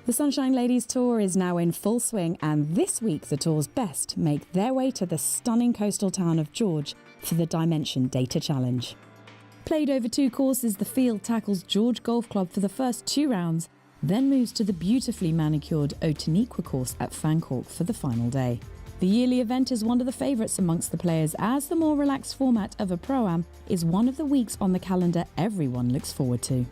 The Sunshine Ladies Tour is now in full swing, and this week the tour's best make their way to the stunning coastal town of George for the Dimension Data Challenge. Played over 2 courses, the field tackles George Golf Club for the first 2 rounds, then moves to the beautifully manicured Otaniqua course at Fancork for the final day. The yearly event is one of the favourites amongst the players, as the more relaxed format of a Pro-Am is one of the weeks on the calendar everyone looks forward to.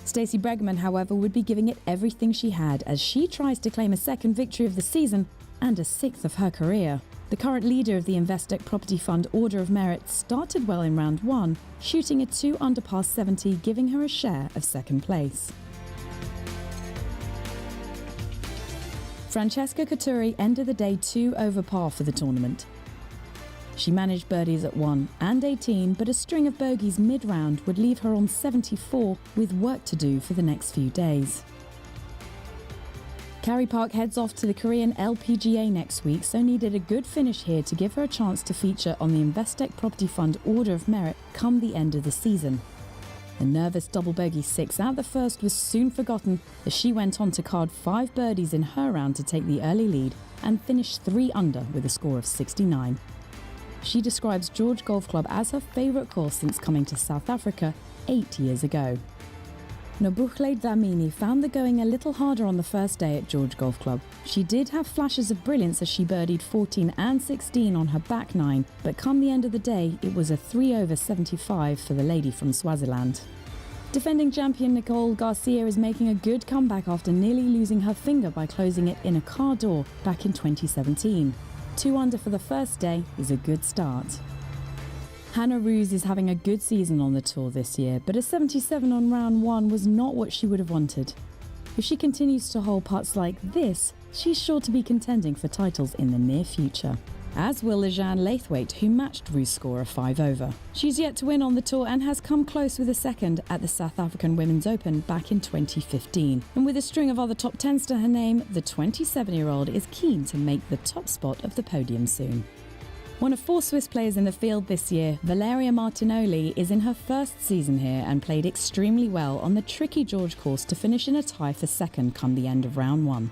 Stacey Bregman, however, would be giving it everything she had as she tries to claim a 2nd victory of the season and a 6th of her career. The current leader of the Investec Property Fund Order of Merit started well in round 1, shooting a 2 under par 70, giving her a share of 2nd place. Francesca Cotturi ended the day 2 over par for the tournament. She managed birdies at 1 and 18, but a string of bogeys mid-round would leave her on 74 with work to do for the next few days. Carrie Park heads off to the Korean LPGA next week, so needed a good finish here to give her a chance to feature on the Investec Property Fund Order of Merit come the end of the season. The nervous double bogey 6 at the first was soon forgotten as she went on to card 5 birdies in her round to take the early lead and finish 3 under with a score of 69. She describes George Golf Club as her favourite course since coming to South Africa 8 years ago. Nobuhle Dlamini found the going a little harder on the first day at George Golf Club. She did have flashes of brilliance as she birdied 14 and 16 on her back 9, but come the end of the day, it was a 3 over 75 for the lady from Swaziland. Defending champion Nicole Garcia is making a good comeback after nearly losing her finger by closing it in a car door back in 2017. 2 under for the first day is a good start. Hannah Roos is having a good season on the tour this year, but a 77 on round 1 was not what she would have wanted. If she continues to hold putts like this, she's sure to be contending for titles in the near future. As will Lejeanne Laithwaite, who matched Roos' score of 5 over. She's yet to win on the tour and has come close with a 2nd at the South African Women's Open back in 2015. And with a string of other top 10s to her name, the 27-year-old is keen to make the top spot of the podium soon. One of 4 Swiss players in the field this year, Valeria Martinoli, is in her first season here and played extremely well on the tricky George course to finish in a tie for 2nd come the end of round 1.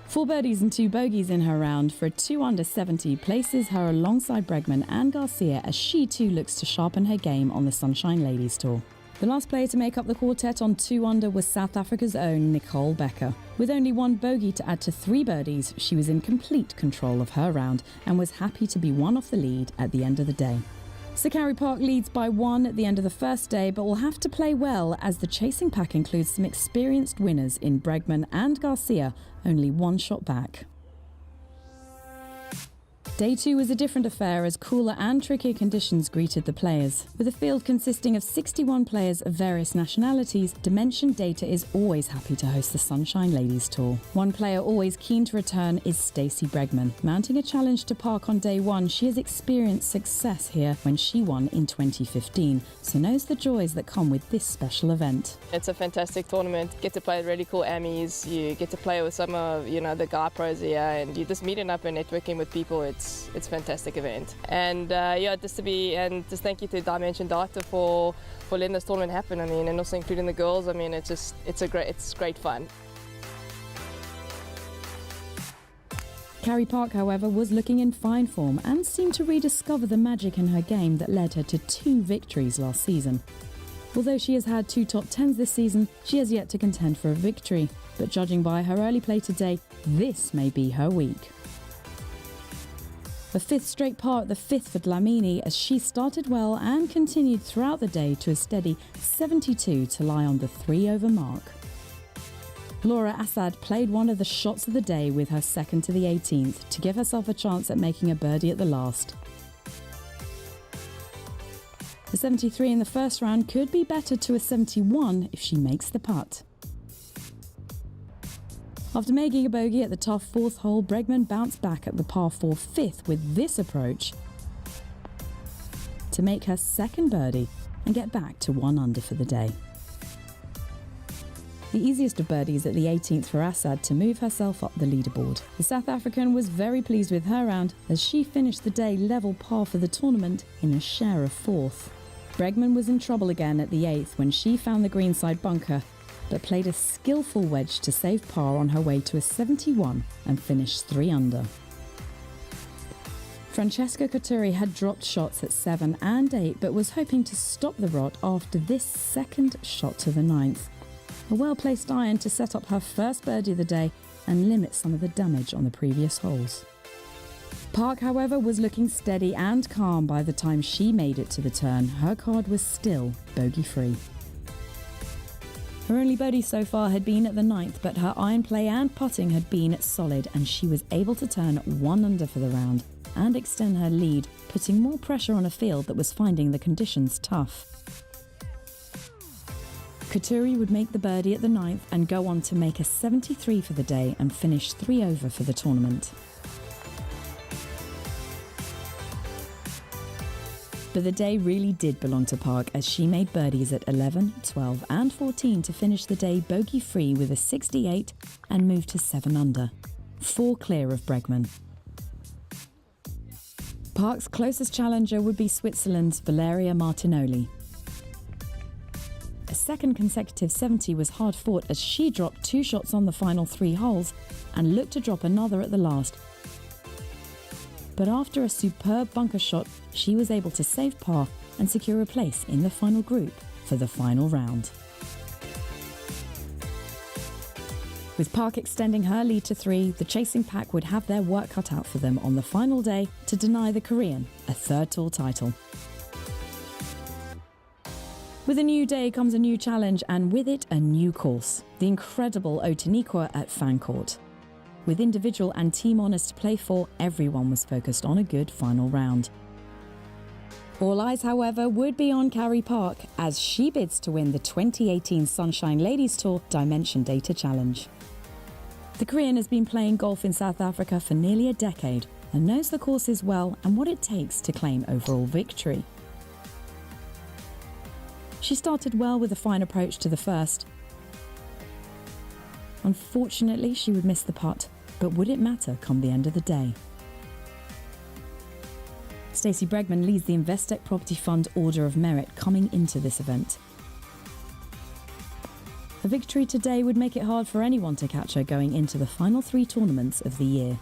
4 birdies and 2 bogeys in her round for a 2 under 70 places her alongside Bregman and Garcia as she too looks to sharpen her game on the Sunshine Ladies Tour. The last player to make up the quartet on 2 under was South Africa's own Nicole Becker. With only 1 bogey to add to 3 birdies, she was in complete control of her round and was happy to be 1 off the lead at the end of the day. So Carrie Park leads by 1 at the end of the first day, but will have to play well as the chasing pack includes some experienced winners in Bregman and Garcia, only 1 shot back. Day 2 was a different affair as cooler and trickier conditions greeted the players. With a field consisting of 61 players of various nationalities, Dimension Data is always happy to host the Sunshine Ladies Tour. One player always keen to return is Stacey Bregman. Mounting a challenge to Park on day 1, she has experienced success here when she won in 2015, so knows the joys that come with this special event. It's a fantastic tournament. Get to play with really cool Ammies, you get to play with some of the guy pros here, and you just meeting up and networking with people. It's a fantastic event, and just thank you to Dimension Data for letting this tournament happen. I mean, and also including the girls. I mean, it's great fun. Carrie Park, however, was looking in fine form and seemed to rediscover the magic in her game that led her to 2 victories last season. Although she has had 2 top 10s this season, she has yet to contend for a victory, but judging by her early play today, this may be her week. A 5th straight par at the 5th for Dlamini as she started well and continued throughout the day to a steady 72 to lie on the 3 over mark. Laura Assad played one of the shots of the day with her 2nd to the 18th to give herself a chance at making a birdie at the last. A 73 in the first round could be better to a 71 if she makes the putt. After making a bogey at the tough 4th hole, Bregman bounced back at the par 4 5th with this approach to make her 2nd birdie and get back to 1 under for the day. The easiest of birdies at the 18th for Assad to move herself up the leaderboard. The South African was very pleased with her round as she finished the day level par for the tournament in a share of 4th. Bregman was in trouble again at the 8th when she found the greenside bunker but played a skillful wedge to save par on her way to a 71 and finished 3 under. Francesca Cotturi had dropped shots at 7 and 8 but was hoping to stop the rot after this second shot to the 9th. A well-placed iron to set up her first birdie of the day and limit some of the damage on the previous holes. Park, however, was looking steady and calm by the time she made it to the turn. Her card was still bogey-free. Her only birdie so far had been at the 9th, but her iron play and putting had been solid and she was able to turn 1 under for the round and extend her lead, putting more pressure on a field that was finding the conditions tough. Cotturi would make the birdie at the 9th and go on to make a 73 for the day and finish 3 over for the tournament. But the day really did belong to Park as she made birdies at 11, 12 and 14 to finish the day bogey-free with a 68 and move to 7 under, 4 clear of Bregman. Park's closest challenger would be Switzerland's Valeria Martinoli. A second consecutive 70 was hard fought as she dropped 2 shots on the final 3 holes and looked to drop another at the last. But after a superb bunker shot, she was able to save par and secure a place in the final group for the final round. With Park extending her lead to 3, the chasing pack would have their work cut out for them on the final day to deny the Korean a 3rd tour title. With a new day comes a new challenge and with it a new course, the incredible Otaniqua at Fancourt. With individual and team honours to play for, everyone was focused on a good final round. All eyes, however, would be on Carrie Park as she bids to win the 2018 Sunshine Ladies Tour Dimension Data Challenge. The Korean has been playing golf in South Africa for nearly a decade and knows the courses well and what it takes to claim overall victory. She started well with a fine approach to the first. Unfortunately, she would miss the putt, but would it matter come the end of the day? Stacey Bregman leads the Investec Property Fund Order of Merit coming into this event. A victory today would make it hard for anyone to catch her going into the final 3 tournaments of the year.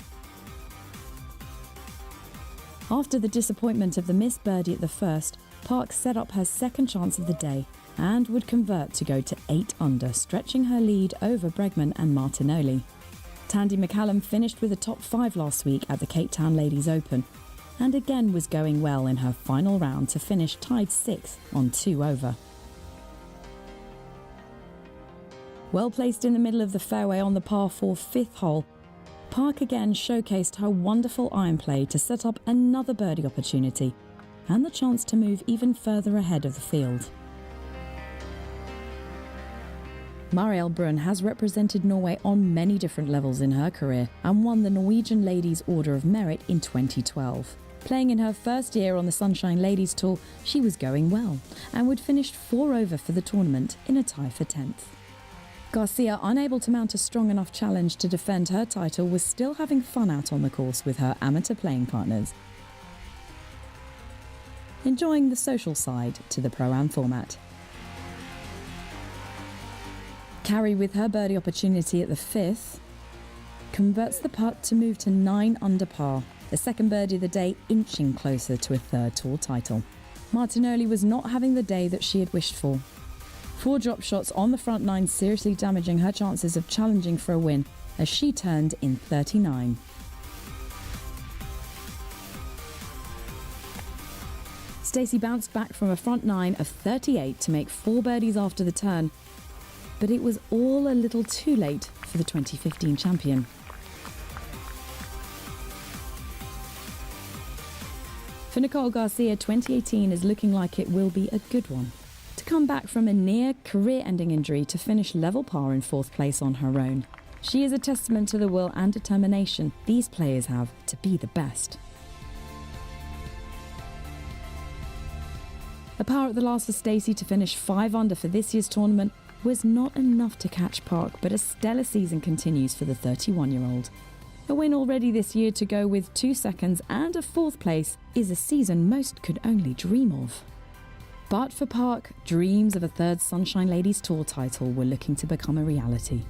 After the disappointment of the missed birdie at the first, Park set up her second chance of the day and would convert to go to 8 under, stretching her lead over Bregman and Martinoli. Tandy McCallum finished with a top 5 last week at the Cape Town Ladies Open and again was going well in her final round to finish tied 6th on 2 over. Well placed in the middle of the fairway on the par 4 5th hole, Park again showcased her wonderful iron play to set up another birdie opportunity and the chance to move even further ahead of the field. Marielle Brun has represented Norway on many different levels in her career and won the Norwegian Ladies Order of Merit in 2012. Playing in her first year on the Sunshine Ladies Tour, she was going well and would finish 4 over for the tournament in a tie for 10th. Garcia, unable to mount a strong enough challenge to defend her title, was still having fun out on the course with her amateur playing partners, enjoying the social side to the Pro-Am format. Carrie, with her birdie opportunity at the 5th, converts the putt to move to 9 under par, the second birdie of the day inching closer to a 3rd tour title. Martinoli was not having the day that she had wished for. 4 drop shots on the front 9 seriously damaging her chances of challenging for a win as she turned in 39. Stacey bounced back from a front 9 of 38 to make 4 birdies after the turn, but it was all a little too late for the 2015 champion. For Nicole Garcia, 2018 is looking like it will be a good one. To come back from a near career-ending injury to finish level par in 4th place on her own, she is a testament to the will and determination these players have to be the best. A par at the last for Stacey to finish 5 under for this year's tournament was not enough to catch Park, but a stellar season continues for the 31-year-old. A win already this year to go with 2 seconds and a 4th place is a season most could only dream of. But for Park, dreams of a third Sunshine Ladies Tour title were looking to become a reality.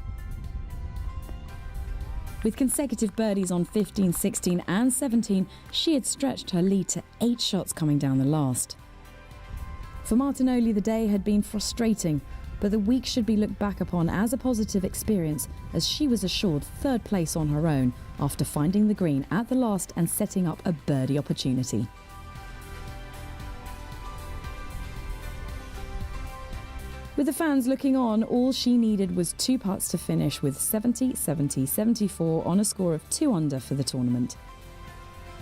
With consecutive birdies on 15, 16 and 17, she had stretched her lead to 8 shots coming down the last. For Martinoli, the day had been frustrating, but the week should be looked back upon as a positive experience, as she was assured third place on her own after finding the green at the last and setting up a birdie opportunity. With the fans looking on, all she needed was 2 putts to finish with 70, 70, 74 on a score of 2 under for the tournament.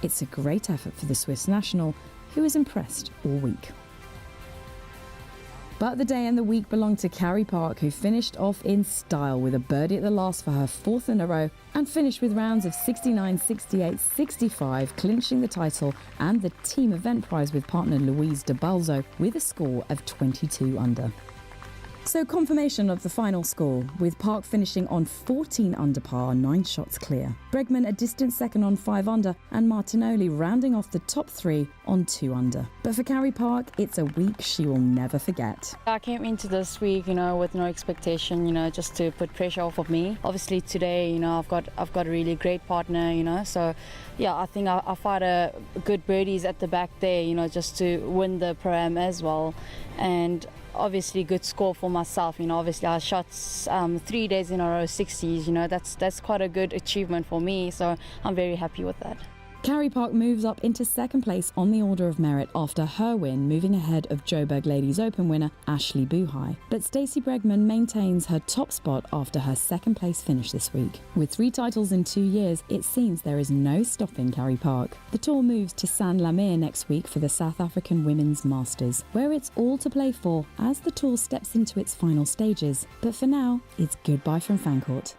It's a great effort for the Swiss national, who is impressed all week. But the day and the week belonged to Carrie Park, who finished off in style with a birdie at the last for her 4th in a row and finished with rounds of 69, 68, 65, clinching the title and the team event prize with partner Louise de Balzo with a score of 22 under. So confirmation of the final score, with Park finishing on 14 under par, 9 shots clear. Bregman a distant second on 5 under, and Martinoli rounding off the top 3 on 2 under. But for Carrie Park, it's a week she will never forget. I came into this week, with no expectation, just to put pressure off of me. Obviously today, I've got a really great partner, so yeah, I think I fired a good birdies at the back there, just to win the Pro-Am as well. And obviously good score for myself, obviously I shot 3 days in a row 60s, that's quite a good achievement for me, so I'm very happy with that. Carrie Park moves up into 2nd place on the order of merit after her win, moving ahead of Joburg Ladies Open winner Ashley Buhai. But Stacey Bregman maintains her top spot after her 2nd place finish this week. With 3 titles in 2 years, it seems there is no stopping Carrie Park. The tour moves to Saint Lamir next week for the South African Women's Masters, where it's all to play for as the tour steps into its final stages. But for now, it's goodbye from Fancourt.